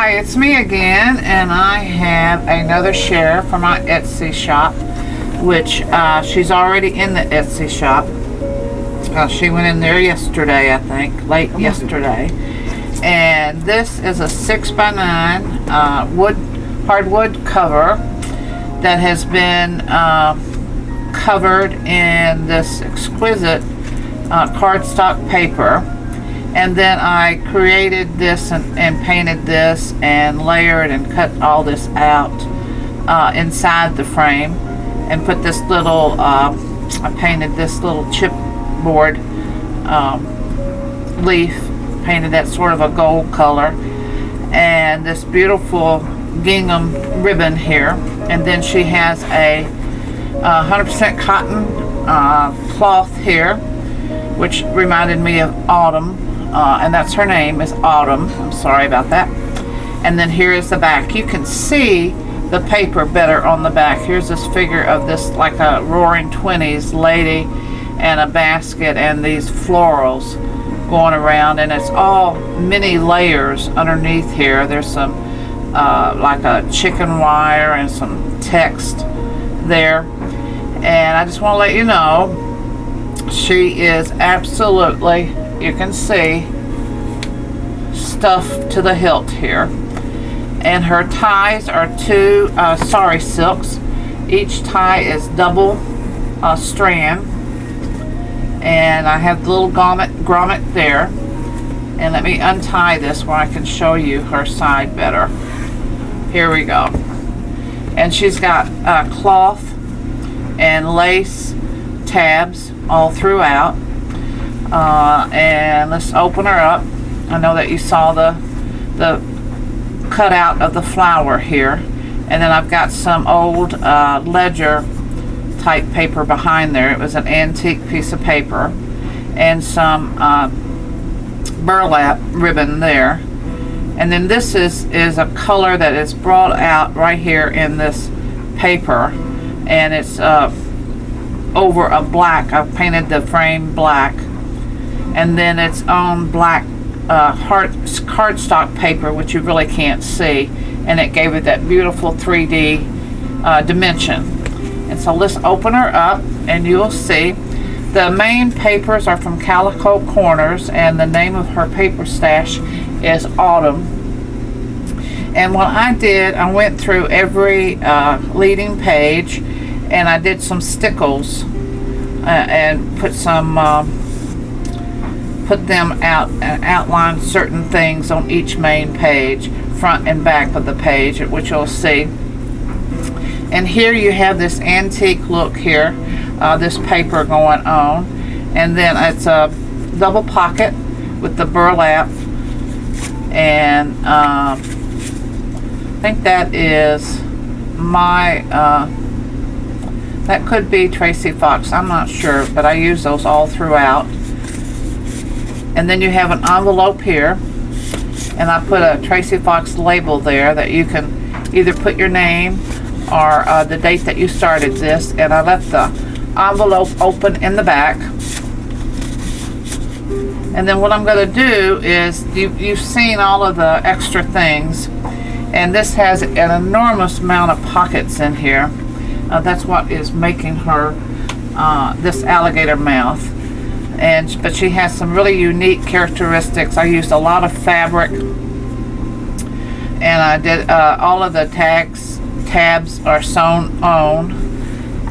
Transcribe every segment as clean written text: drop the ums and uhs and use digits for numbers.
Hi, it's me again, and I have another share for my Etsy shop, which she's already in the Etsy shop. She went in there yesterday, I think, late yesterday. And this is a 6x9 hardwood cover that has been covered in this exquisite cardstock paper. And then I created this and painted this and layered and cut all this out inside the frame and put this little, I painted this little chipboard leaf, painted that sort of a gold color, and this beautiful gingham ribbon here. And then she has a 100% cotton cloth here, which reminded me of Autumn. And that's her name, is Autumn. I'm sorry about that. And then here is the back. You can see the paper better on the back. Here's this figure of this like a roaring 20s lady and a basket and these florals going around, and it's all many layers underneath here. There's some like a chicken wire and some text there. And I just want to let you know she is absolutely, you can see, stuffed to the hilt here. And her ties are two sari silks. Each tie is double strand. And I have the little grommet there. And let me untie this where I can show you her side better. Here we go. And she's got cloth and lace tabs all throughout. And let's open her up. I know that you saw the cutout of the flower here, and then I've got some old ledger type paper behind there. It was an antique piece of paper, and some burlap ribbon there. And then this is a color that is brought out right here in this paper, and it's over a black. I've painted the frame black, and then it's on black cardstock paper, which you really can't see, and it gave it that beautiful 3D dimension. And so let's open her up, and you'll see the main papers are from Calcio Collage, and the name of her paper stash is Autumn. And what I did, I went through every leading page, and I did some stickles and put them out and outlined certain things on each main page, front and back of the page, which you'll see. And here you have this antique look here, this paper going on, and then it's a double pocket with the burlap, and I think that is my that could be Tracy Fox, I'm not sure, but I use those all throughout. And then you have an envelope here, and I put a Tracy Fox label there that you can either put your name or the date that you started this. And I left the envelope open in the back. And then what I'm going to do is, you've seen all of the extra things, and this has an enormous amount of pockets in here. That's what is making her this alligator mouth. But she has some really unique characteristics. I used a lot of fabric, and I did all of the tabs are sewn on.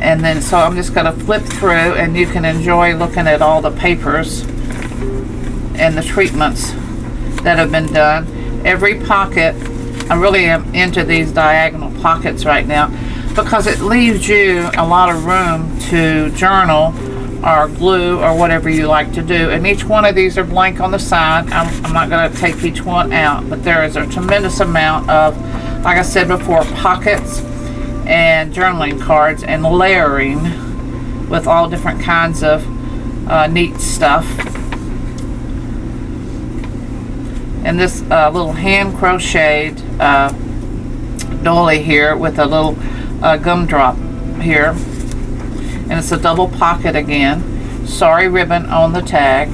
And then so I'm just going to flip through, and you can enjoy looking at all the papers and the treatments that have been done. Every pocket, I really am into these diagonal pockets right now, because it leaves you a lot of room to journal or glue or whatever you like to do. And each one of these are blank on the side. I'm not going to take each one out, but there is a tremendous amount of, like I said before, pockets and journaling cards and layering with all different kinds of neat stuff. And this little hand crocheted dolly here with a little gumdrop here, and it's a double pocket again, sari ribbon on the tag,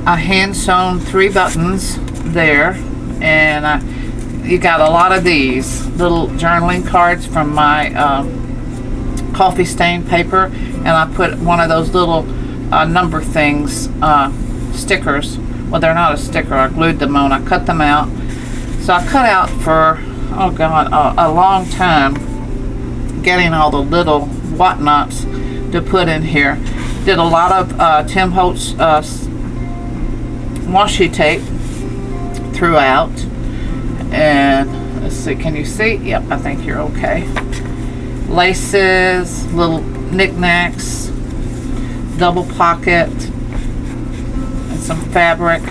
a hand sewn 3 buttons there. And you got a lot of these little journaling cards from my coffee stain paper, and I put one of those little number things, stickers. Well, they're not a sticker, I glued them on. I cut them out. So I cut out for, oh God, a long time getting all the little whatnots to put in here. Did a lot of Tim Holtz washi tape throughout. And let's see, can you see? Yep, I think you're okay. Laces, little knickknacks, double pocket, and some fabric.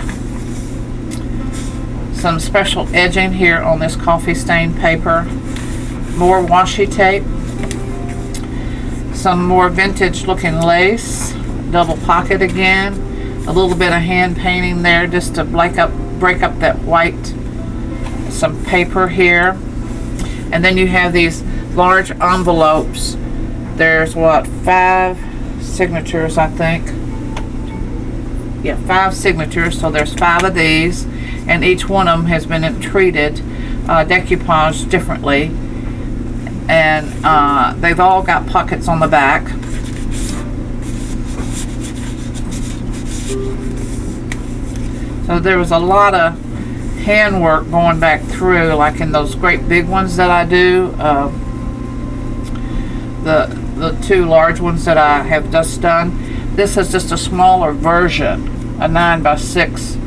Some special edging here on this coffee stain paper. More washi tape. Some more vintage looking lace. Double pocket again. A little bit of hand painting there just to break up that white. Some paper here. And then you have these large envelopes. There's what, 5 signatures, I think. Yeah, 5 signatures. So there's 5 of these. And each one of them has been treated, decoupaged differently. And they've all got pockets on the back. So there was a lot of handwork going back through, like in those great big ones that I do. The 2 large ones that I have just done. This is just a smaller version, a 9x6.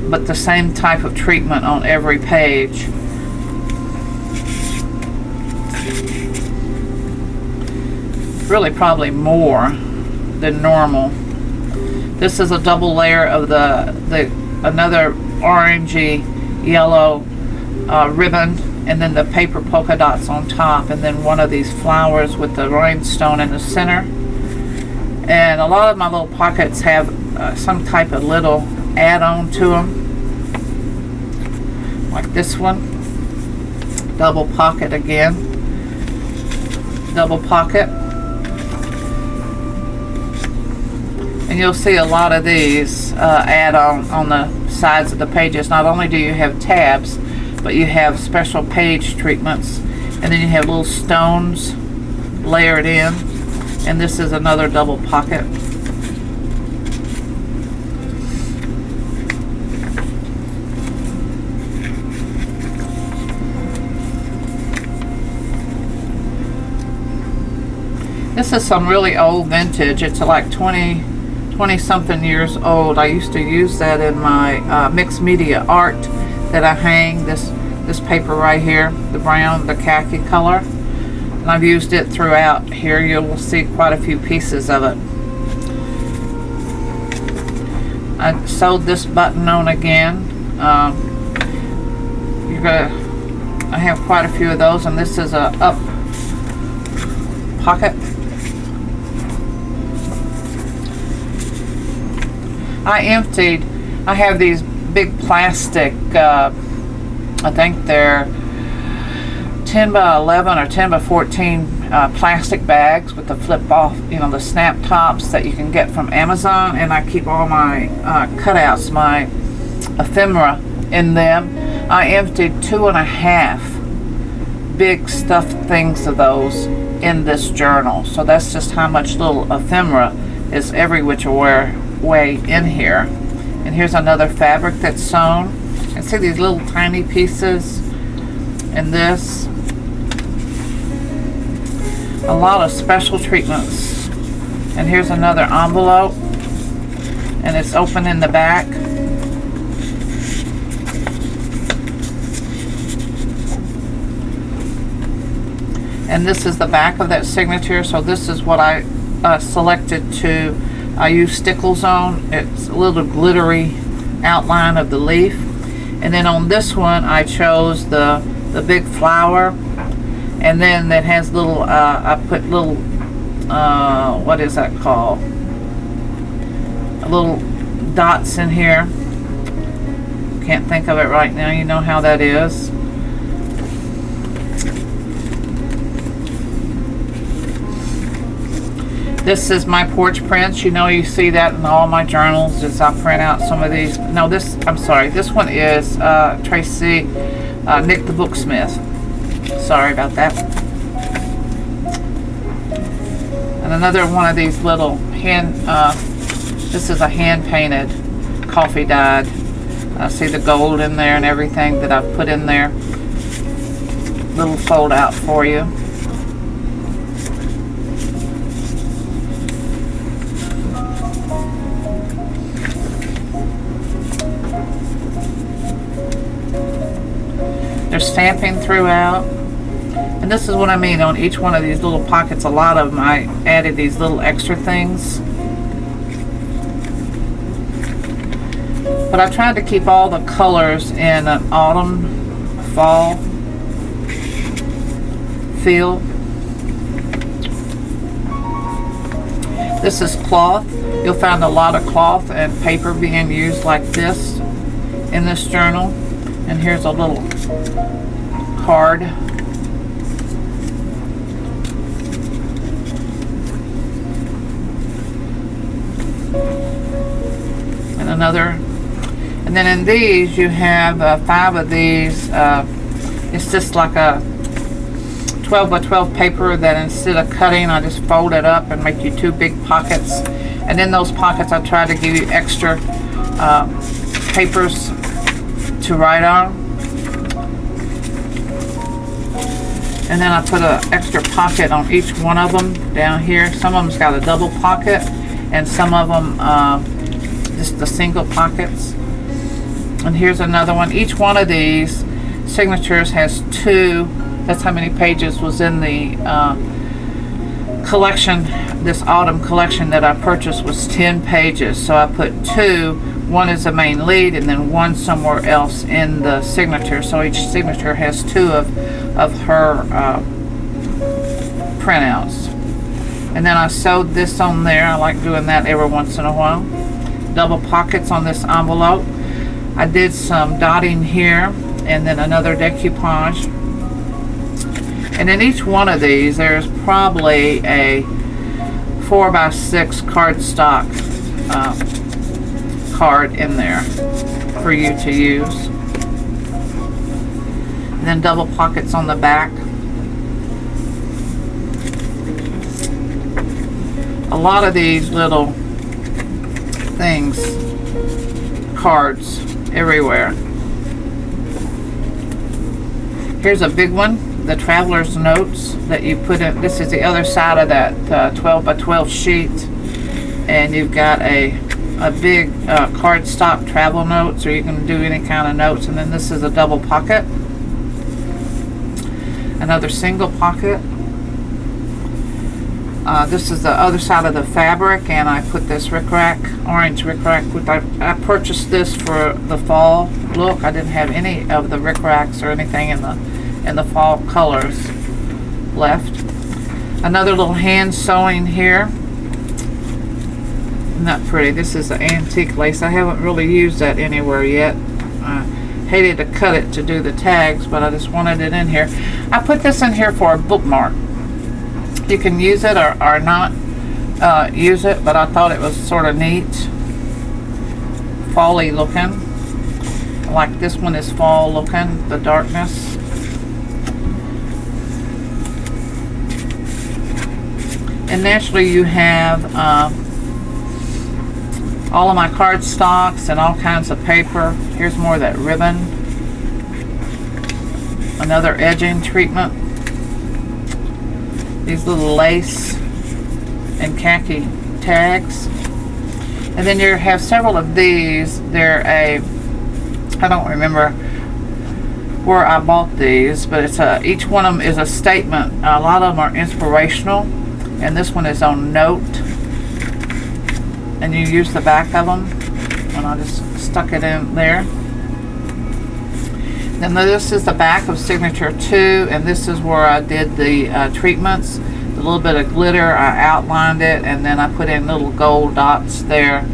But the same type of treatment on every page. Really probably more than normal. This is a double layer of another orangey yellow ribbon, and then the paper polka dots on top, and then one of these flowers with the rhinestone in the center. And a lot of my little pockets have some type of little add-on to them, like this one. Double pocket again. Double pocket. And you'll see a lot of these add on the sides of the pages. Not only do you have tabs, but you have special page treatments, and then you have little stones layered in. And this is another double pocket. This is some really old vintage. It's like 20 something years old. I used to use that in my mixed media art that I hang. This paper right here, the brown, the khaki color. And I've used it throughout. Here you'll see quite a few pieces of it. I sewed this button on again. I have quite a few of those, and this is a up pocket. I have these big plastic, I think they're 10 by 11 or 10 by 14 plastic bags with the flip off, the snap tops that you can get from Amazon, and I keep all my cutouts, my ephemera in them. I emptied 2.5 big stuffed things of those in this journal. So that's just how much little ephemera is every which way in here. And here's another fabric that's sewn. And see these little tiny pieces in this. A lot of special treatments. And here's another envelope, and it's open in the back. And this is the back of that signature. So this is what I selected to use stickles on. It's a little glittery outline of the leaf. And then on this one I chose the big flower, and then that has little I put little what is that called, little dots in here. Can't think of it right now. You know how that is. This is my porch prints. You know, you see that in all my journals as I print out some of these. No, I'm sorry, this one is Tracy, Nick the Booksmith. Sorry about that. And another one of these little this is a hand painted coffee dyed. See the gold in there and everything that I've put in there. Little fold out for you. There's stamping throughout. And this is what I mean on each one of these little pockets. A lot of them I added these little extra things. But I tried to keep all the colors in an autumn, fall feel. This is cloth. You'll find a lot of cloth and paper being used like this in this journal. And here's a little card. And another. And then in these you have 5 of these. It's just like a 12 by 12 paper that instead of cutting I just fold it up and make you 2 big pockets. And in those pockets I try to give you extra papers to write on. And then I put an extra pocket on each one of them down here. Some of them's got a double pocket and some of them just the single pockets. And here's another one. Each one of these signatures has 2. That's how many pages was in the collection. This autumn collection that I purchased was 10 pages. So I put 2. One is the main lead and then one somewhere else in the signature. So each signature has 2 of her printouts. And then I sewed this on there. I like doing that every once in a while. Double pockets on this envelope. I did some dotting here and then another decoupage. And in each one of these there's probably a 4 by 6 cardstock card in there for you to use. And then double pockets on the back. A lot of these little things, cards everywhere. Here's a big one, the traveler's notes that you put in. This is the other side of that 12 by 12 sheet, and you've got a big cardstock travel notes, or you can do any kind of notes. And then this is a double pocket, another single pocket. This is the other side of the fabric, and I put this rickrack, orange rickrack. I purchased this for the fall look. I didn't have any of the rickracks or anything in the fall colors left. Another little hand sewing here. Isn't that pretty? This is the antique lace. I haven't really used that anywhere yet. I hated to cut it to do the tags, but I just wanted it in here. I put this in here for a bookmark. You can use it or not use it, but I thought it was sort of neat. Fall-y looking. Like this one is fall looking, the darkness. And naturally you have all of my cardstocks and all kinds of paper. Here's more of that ribbon. Another edging treatment. These little lace and khaki tags. And then you have several of these. They're I don't remember where I bought these, but it's each one of them is a statement. A lot of them are inspirational, and this one is on note. And you use the back of them, and I just stuck it in there. Then this is the back of signature 2, and this is where I did the treatments. A little bit of glitter, I outlined it, and then I put in little gold dots there.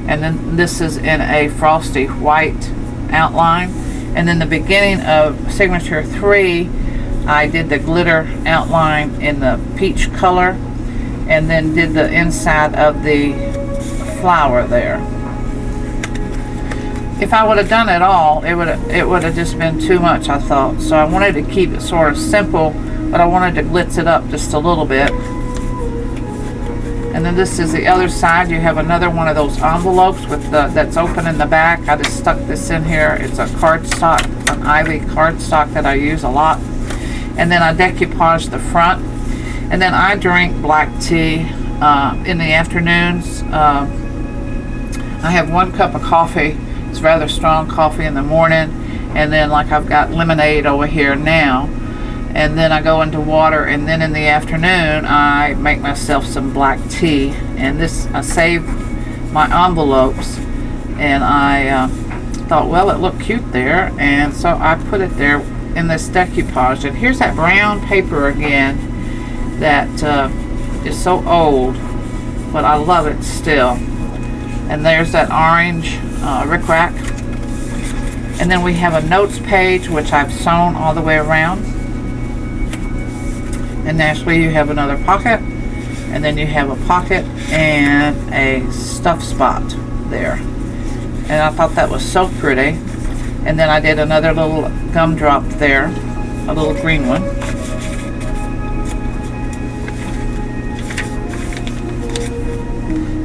And then this is in a frosty white outline. And then the beginning of signature 3, I did the glitter outline in the peach color. and then did the inside of the flower there. If I would have done it all, it would have just been too much, I thought. So I wanted to keep it sort of simple, but I wanted to glitz it up just a little bit. And then this is the other side. You have another one of those envelopes with that's open in the back. I just stuck this in here. It's a cardstock, an Ivy cardstock that I use a lot. And then I decoupage the front. And then I drink black tea in the afternoons. I have 1 cup of coffee. It's rather strong coffee in the morning. And then like I've got lemonade over here now. And then I go into water, and then in the afternoon I make myself some black tea. And this, I save my envelopes, and I thought, well, it looked cute there, and so I put it there in this decoupage. And here's that brown paper again that is so old, but I love it still. And there's that orange rickrack. And then we have a notes page, which I've sewn all the way around. And naturally you have another pocket, and then you have a pocket and a stuff spot there. And I thought that was so pretty. And then I did another little gumdrop there, a little green one.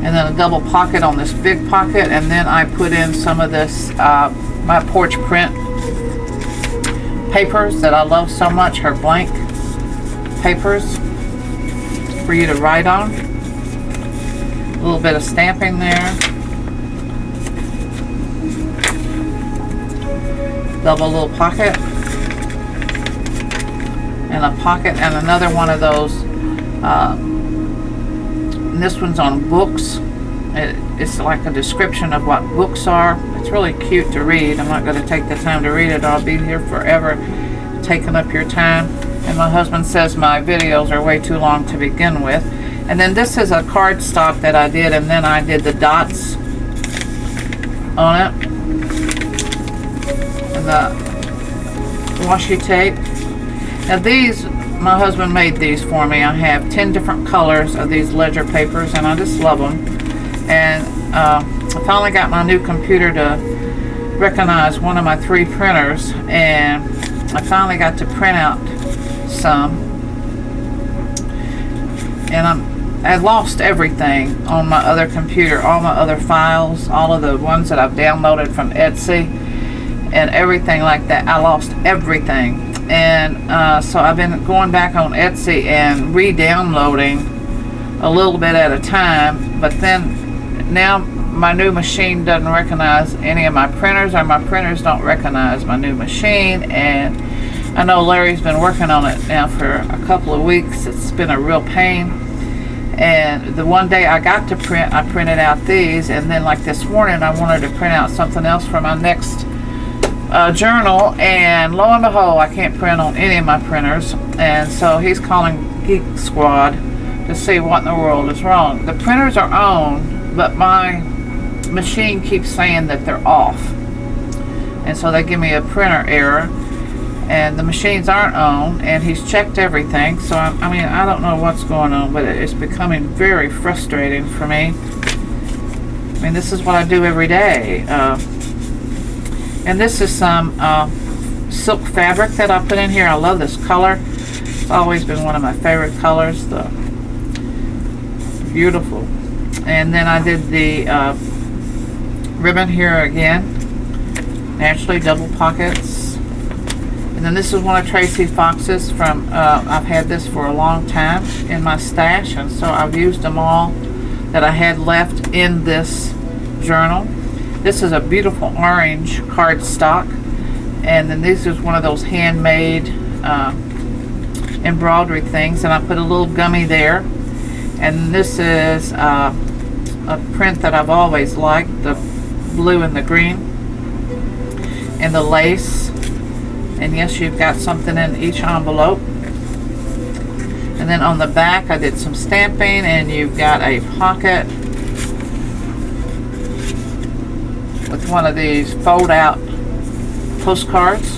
And then a double pocket on this big pocket, and then I put in some of this my porch print papers that I love so much, her blank papers for you to write on. A little bit of stamping there. Double little pocket. And a pocket and another one of those. And this one's on books. It's like a description of what books are. It's really cute to read. I'm not going to take the time to read it. I'll be here forever taking up your time. And my husband says my videos are way too long to begin with. And then this is a cardstock that I did, and then I did the dots on it. And the washi tape. Now these, my husband made these for me. I have 10 different colors of these ledger papers, and I just love them. And I finally got my new computer to recognize one of my 3 printers, and I finally got to print out some. And I lost everything on my other computer, all my other files, all of the ones that I've downloaded from Etsy and everything like that. I lost everything. And so I've been going back on Etsy and re-downloading a little bit at a time, but then now my new machine doesn't recognize any of my printers, or my printers don't recognize my new machine. And I know Larry's been working on it now for a couple of weeks. It's been a real pain. And the one day I got to print, I printed out these, and then like this morning I wanted to print out something else for my next journal, and lo and behold, I can't print on any of my printers. And so he's calling Geek Squad to see what in the world is wrong. The printers are on, but my machine keeps saying that they're off, and so they give me a printer error, and the machines aren't on, and he's checked everything. So I mean, I don't know what's going on, but it's becoming very frustrating for me. I mean, this is what I do every day. And this is some silk fabric that I put in here. I love this color. It's always been one of my favorite colors. Beautiful. And then I did the ribbon here again. Naturally, double pockets. And then this is one of Tracy Fox's from, I've had this for a long time in my stash, and so I've used them all that I had left in this journal. This is a beautiful orange cardstock, and then this is one of those handmade embroidery things, and I put a little gummy there. And this is a print that I've always liked, the blue and the green, and the lace. And yes, you've got something in each envelope. And then on the back I did some stamping, and you've got a pocket with one of these fold out postcards.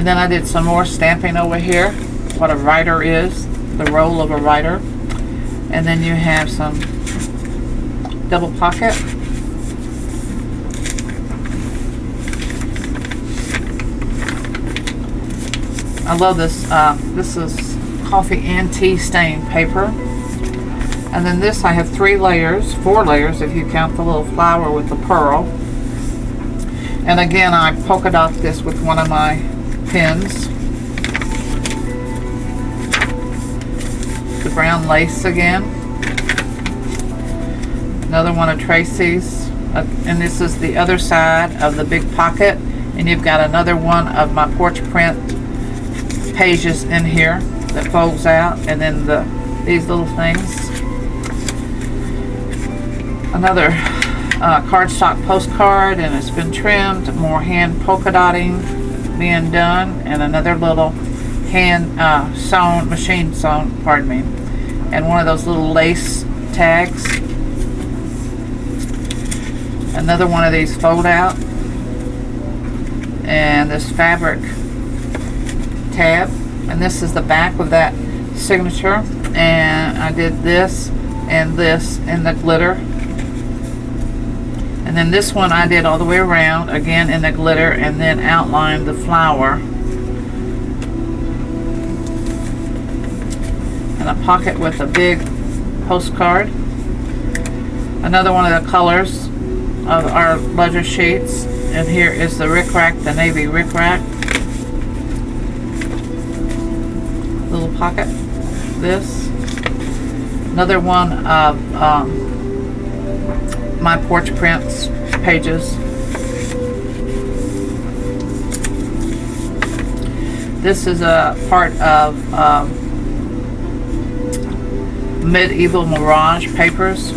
And then I did some more stamping over here, what a writer is, the role of a writer. And then you have some double pocket. I love this. This is coffee and tea stain paper. And then this, I have 3 layers, 4 layers if you count the little flower with the pearl. And again, I polka dot this with one of my pins. The brown lace again. Another one of Tracy's. And this is the other side of the big pocket. And you've got another one of my porch print pages in here that folds out. And then these little things. Another cardstock postcard, and it's been trimmed. More hand polka dotting being done, and another little hand sewn, machine sewn, pardon me, and one of those little lace tags. Another one of these fold out, and this fabric tab, and this is the back of that signature. And I did this and this in the glitter. And then this one I did all the way around, again in the glitter, and then outlined the flower. And a pocket with a big postcard. Another one of the colors of our ledger sheets. And here is the rickrack, the navy rickrack. Little pocket. This. Another one of my porch prints pages. This is a part of medieval mirage papers.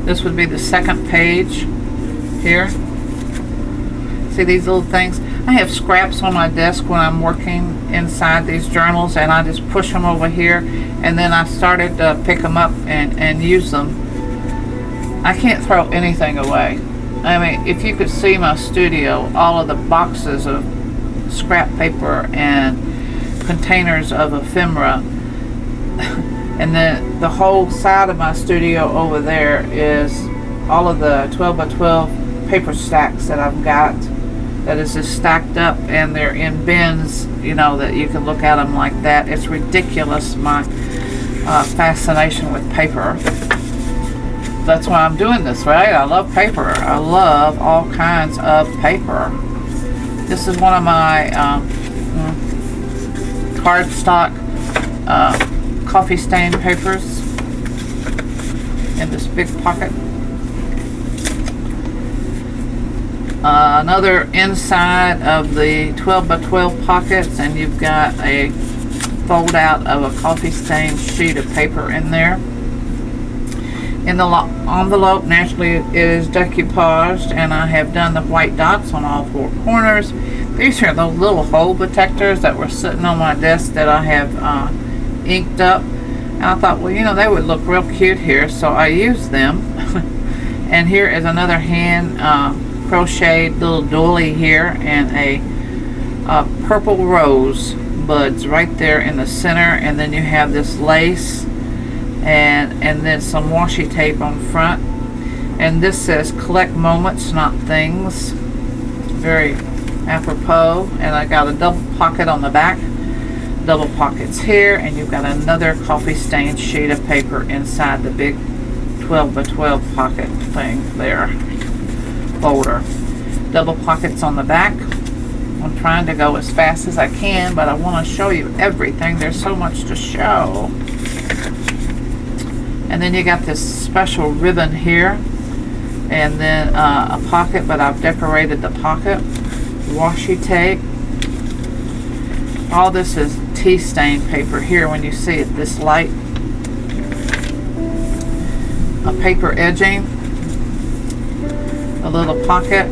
This would be the second page here. See these little things? I have scraps on my desk when I'm working inside these journals, and I just push them over here, and then I started to pick them up and use them. I can't throw anything away. I mean, if you could see my studio, all of the boxes of scrap paper and containers of ephemera, and then the whole side of my studio over there is all of the 12 by 12 paper stacks that I've got. That is just stacked up, and they're in bins, you know, that you can look at them like that. It's ridiculous, my fascination with paper. That's why I'm doing this, right? I love paper. I love all kinds of paper. This is one of my cardstock coffee stain papers in this big pocket. Another inside of the 12 by 12 pockets, and you've got a fold out of a coffee stained sheet of paper in there. In the envelope, naturally it is decoupaged, and I have done the white dots on all 4 corners. These are those little hole protectors that were sitting on my desk that I have inked up. And I thought, well, you know, they would look real cute here, so I used them. And here is another hand crocheted little doily here, and a purple rose buds right there in the center, and then you have this lace and then some washi tape on front, and this says collect moments, not things. Very apropos. And I got a double pocket on the back, double pockets here, and you've got another coffee stained sheet of paper inside the big 12 by 12 pocket thing there, folder. Double pockets on the back. I'm trying to go as fast as I can, but I want to show you everything. There's so much to show. And then you got this special ribbon here, and then a pocket, but I've decorated the pocket. Washi tape. All this is tea stain paper here when you see it this light. A paper edging, a little pocket,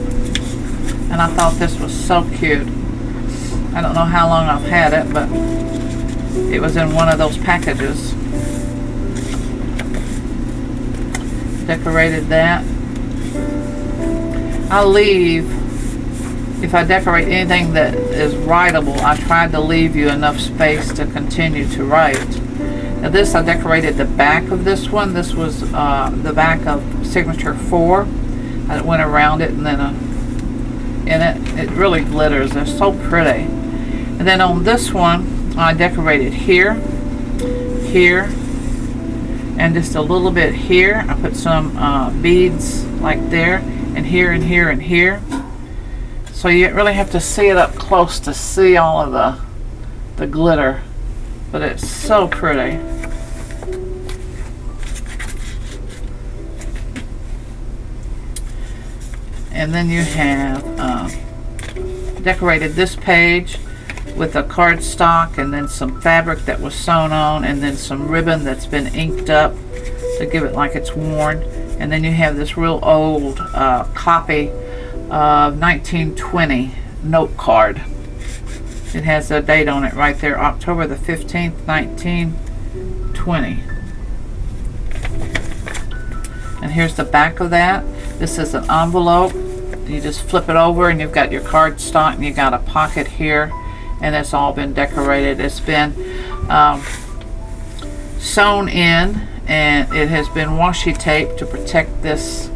and I thought this was so cute. I don't know how long I've had it, but it was in one of those packages. decorated that. I leave, if I decorate anything that is writable, I tried to leave you enough space to continue to write. Now this, I decorated the back of this one. This was the back of signature 4. I went around it and then in it really glitters. They're so pretty. And then on this one, I decorated here, here, and just a little bit here. I put some beads like there, and here, and here, and here. So you really have to see it up close to see all of the glitter. But it's so pretty. And then you have decorated this page with a cardstock and then some fabric that was sewn on and then some ribbon that's been inked up to give it like it's worn. And then you have this real old copy of 1920 note card. It has a date on it right there, October the 15th, 1920. And here's the back of that. This is an envelope. You just flip it over and you've got your cardstock and you got a pocket here, and it's all been decorated. It's been sewn in, and it has been washi taped to protect this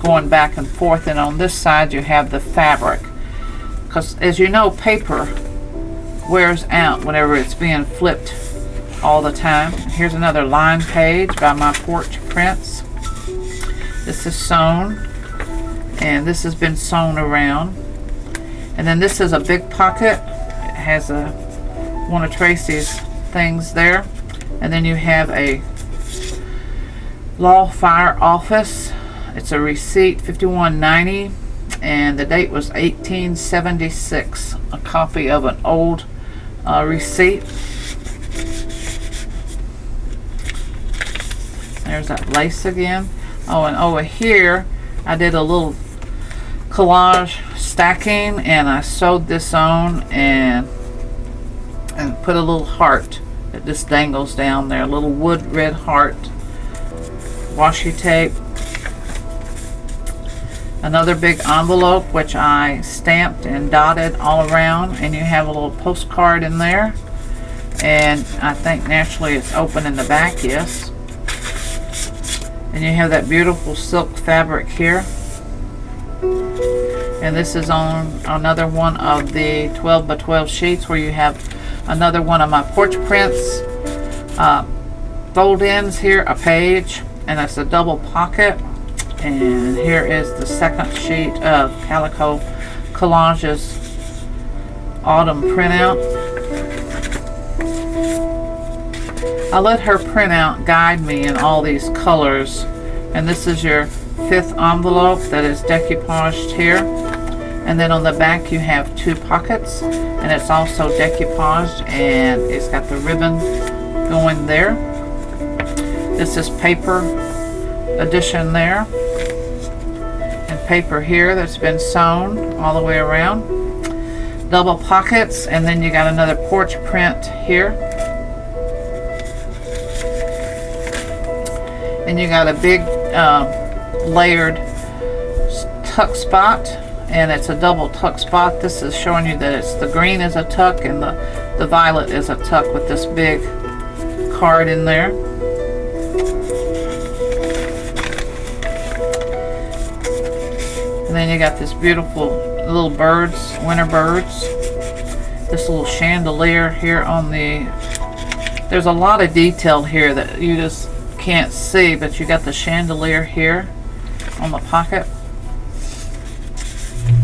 going back and forth. And on this side you have the fabric, because as you know, paper wears out whenever it's being flipped all the time. Here's another line page by my porch prints. This is sewn, and this has been sewn around. And then this is a big pocket. It has one of Tracy's things there. And then you have a law fire office. It's a receipt, $51.90, and the date was 1876. A copy of an old receipt. There's that lace again. Oh, and over here I did a little collage stacking, and I sewed this on and put a little heart that just dangles down there, a little wood red heart. Washi tape. Another big envelope which I stamped and dotted all around, and you have a little postcard in there, and I think naturally it's open in the back, yes. And you have that beautiful silk fabric here, and this is on another one of the 12 by 12 sheets where you have another one of my porch prints. Fold ins here, a page, and it's a double pocket. And here is the second sheet of Calcio Collage's autumn printout. I let her printout guide me in all these colors, and this is your 5th envelope that is decoupaged here. And then on the back you have 2 pockets, and it's also decoupaged, and it's got the ribbon going there. This is paper edition there, and paper here that's been sewn all the way around. Double pockets, and then you got another porch print here. And you got a big layered tuck spot, and it's a double tuck spot. This is showing you that it's the green is a tuck and the violet is a tuck with this big card in there. And then you got this beautiful little birds, winter birds. This little chandelier here on the, there's a lot of detail here that you just can't see, but you got the chandelier here on the pocket.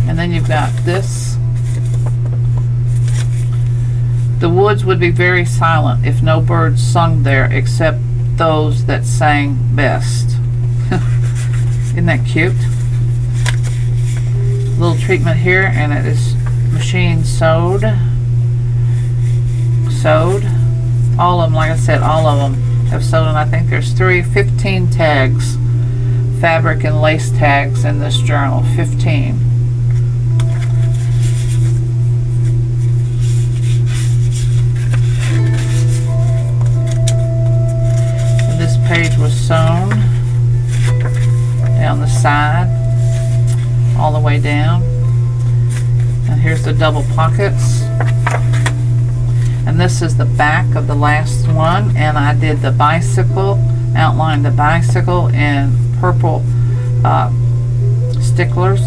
And then you've got this. The woods would be very silent if no birds sung there except those that sang best. Isn't that cute? Little treatment here, and it is machine sewed. All of them, like I said, all of them have sewed, and I think there's 15 tags, fabric and lace tags in this journal. 15. And this page was sewn. side all the way down. And here's the double pockets. And this is the back of the last one, and I did the bicycle, outlined the bicycle in purple sticklers,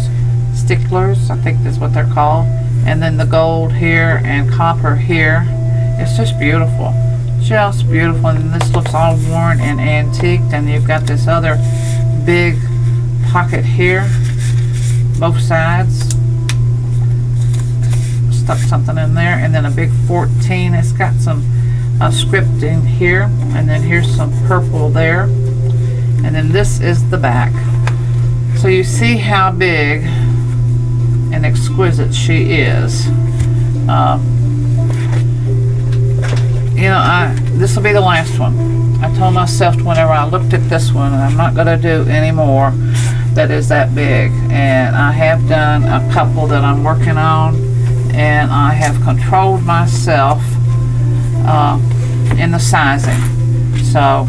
I think that's what they're called, and then the gold here and copper here. It's just beautiful, and this looks all worn and antiqued, and you've got this other big pocket here, both sides. Stuck something in there, and then a big 14. It's got some scripting here, and then here's some purple there, and then this is the back. So you see how big and exquisite she is. This will be the last one. I told myself whenever I looked at this one, I'm not going to do any more that is that big, and I have done a couple that I'm working on, and I have controlled myself in the sizing. So,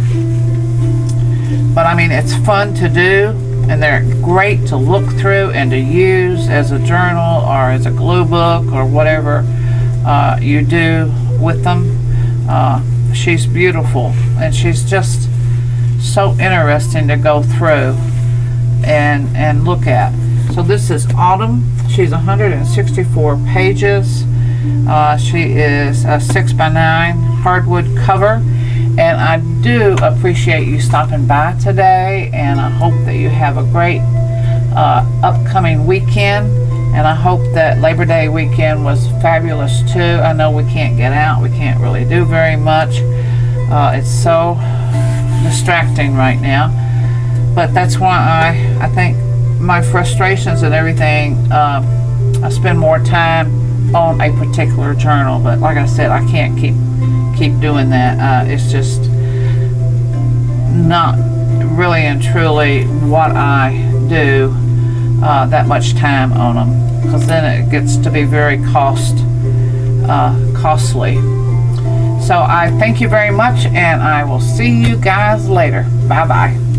but I mean, it's fun to do, and they're great to look through and to use as a journal or as a glue book or whatever you do with them. She's beautiful, and she's just so interesting to go through and look at. So this is Autumn. She's 164 pages. She is a 6x9 hardwood cover, and I do appreciate you stopping by today, and I hope that you have a great upcoming weekend, and I hope that Labor Day weekend was fabulous too. I know we can't get out, we can't really do very much. It's so distracting right now, but that's why I think my frustrations and everything, I spend more time on a particular journal, but like I said, I can't keep doing that. It's just not really and truly what I do that much time on them, because then it gets to be very costly. So I thank you very much, and I will see you guys later. Bye bye.